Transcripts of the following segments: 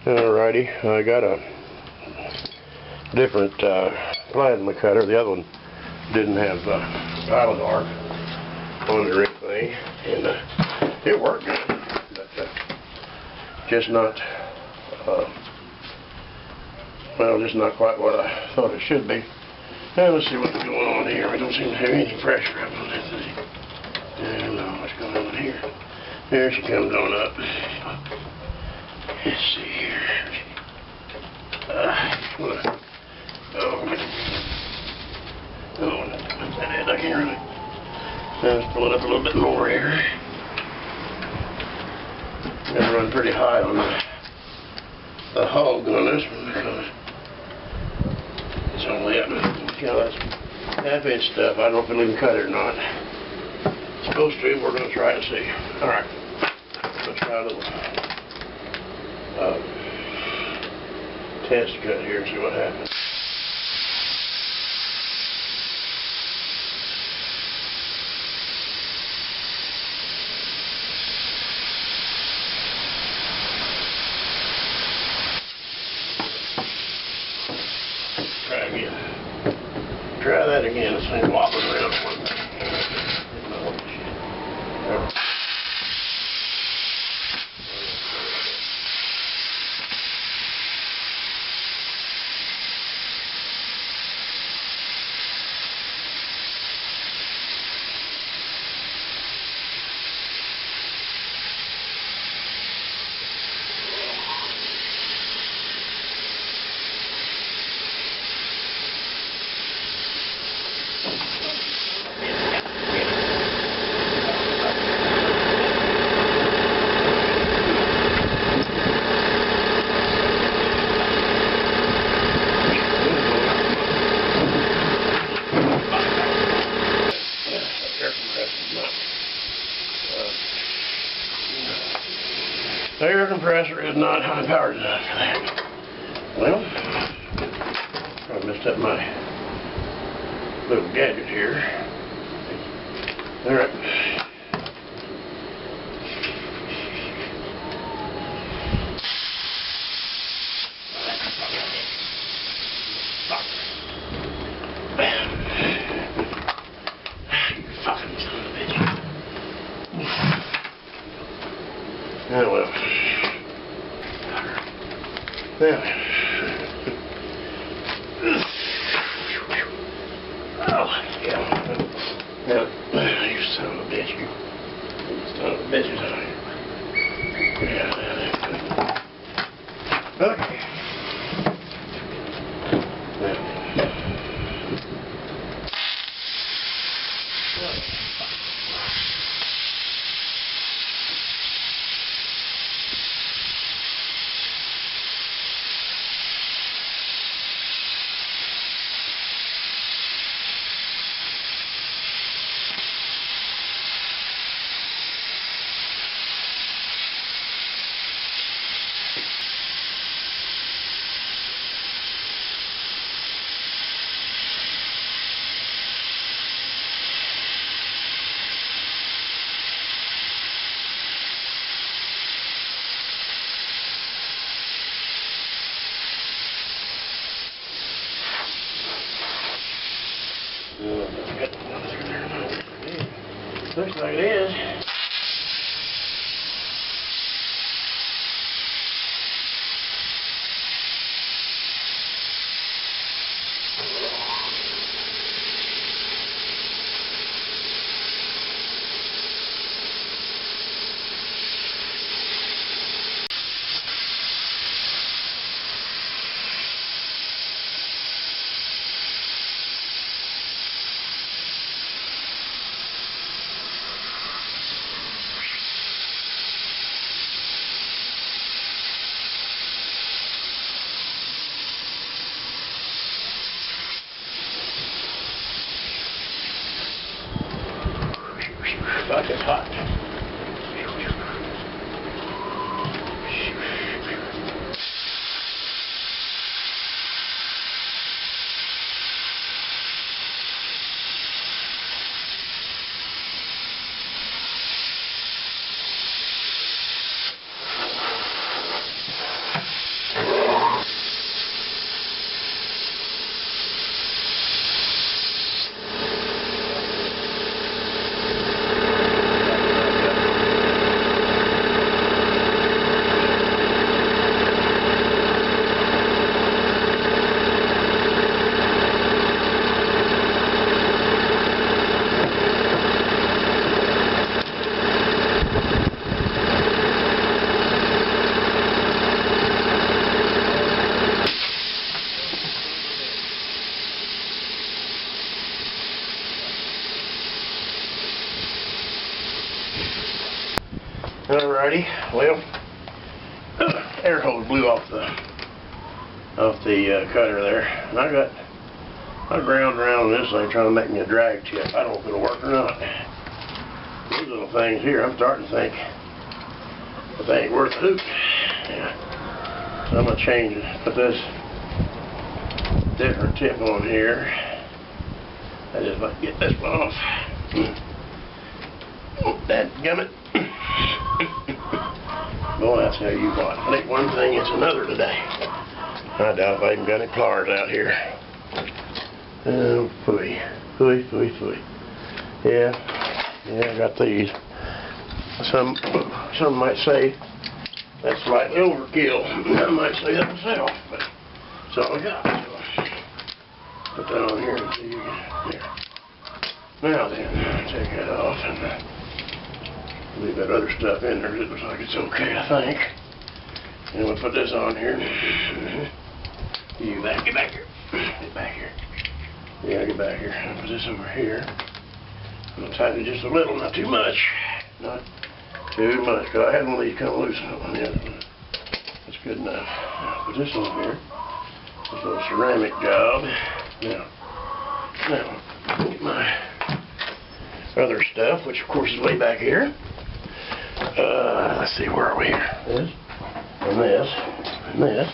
Alrighty, I got a different plasma cutter. The other one didn't have pilot arc on it or anything, and it worked good, but just not, well, just not quite what I thought it should be. Now let's see what's going on here. We don't seem to have any pressure up on this thing. I don't know what's going on here. There she comes on up. Let's see here. Oh, that is, I can't really. Let's pull it up a little bit more here. I'm going to run pretty high on the hog on this one because it's only up, you know, that's half-inch stuff. I don't know if it'll even cut it or not. It's supposed to. We're going to try to see. All right. Let's try a little test cut here and see what happens. Try again. Try that again. This thing's wobbling around one thing. The air compressor is not high powered enough for that. Well, I messed up my little gadget here. Alright. You fucking son of a bitch. Oh well. Now. Oh, yeah. Now, you son of a bitch, you son of a bitch, yeah, okay. Looks like it is. Fuck, it's hot. Alrighty, well, air hose blew off the cutter there, and I ground around this thing trying to make me a drag tip. I don't know if it'll work or not. These little things here, I'm starting to think that they ain't worth a hoot. Yeah. So I'm gonna change it. Put this different tip on here. I just might get this one off. Dadgummit. Boy, I tell you what, it ain't one thing, it's another today. I doubt if I even got any pliers out here. Oh, phooey. Phooey. Yeah, I got these. Some might say that's slightly overkill. I might say that myself, but that's all I got. So put that on here and see you here. Now then, take that off and leave that other stuff in there. It looks like it's okay, I think. And we'll put this on here. Get back here. Get back here. Yeah, get back here. I'll put this over here. I'm going to tighten it just a little, not too much. Not too much, because I had one of these come loose on the other one. That's good enough. I'll put this on here. This little ceramic job. Now, get my other stuff, which of course is way back here. Let's see, where are we here? This, and this, and this.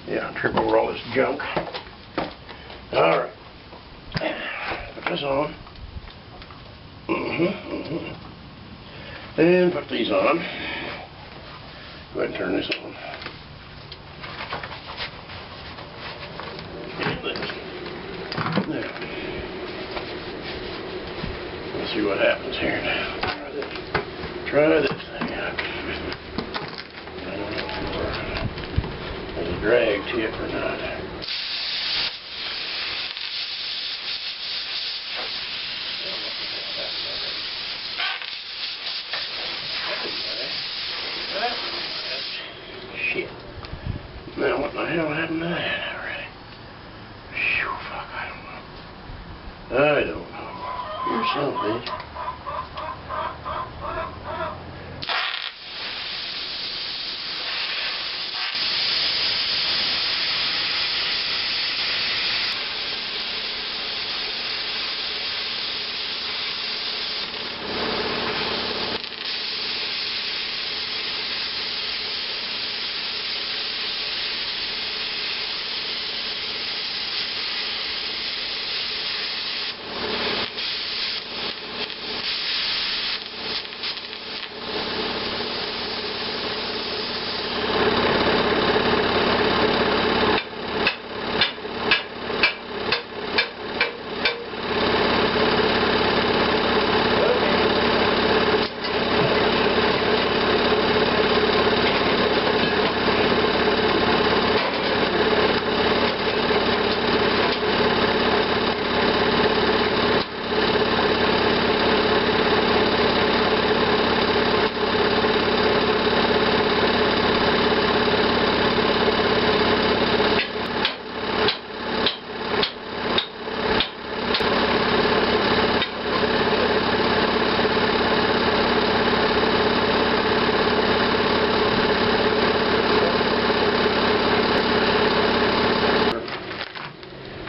Yeah, trip over all this junk. Alright. Put this on. And put these on. Go ahead and turn this on. And this. There. Let's see what happens here now. Try this thing out. I don't know if there's a drag tip or not. Shit. Now what the hell happened to that already? Phew, fuck, I don't know. Here's something.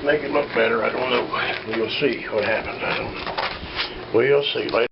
Make it look better, I don't know. We'll see what happens, I don't know. We'll see later.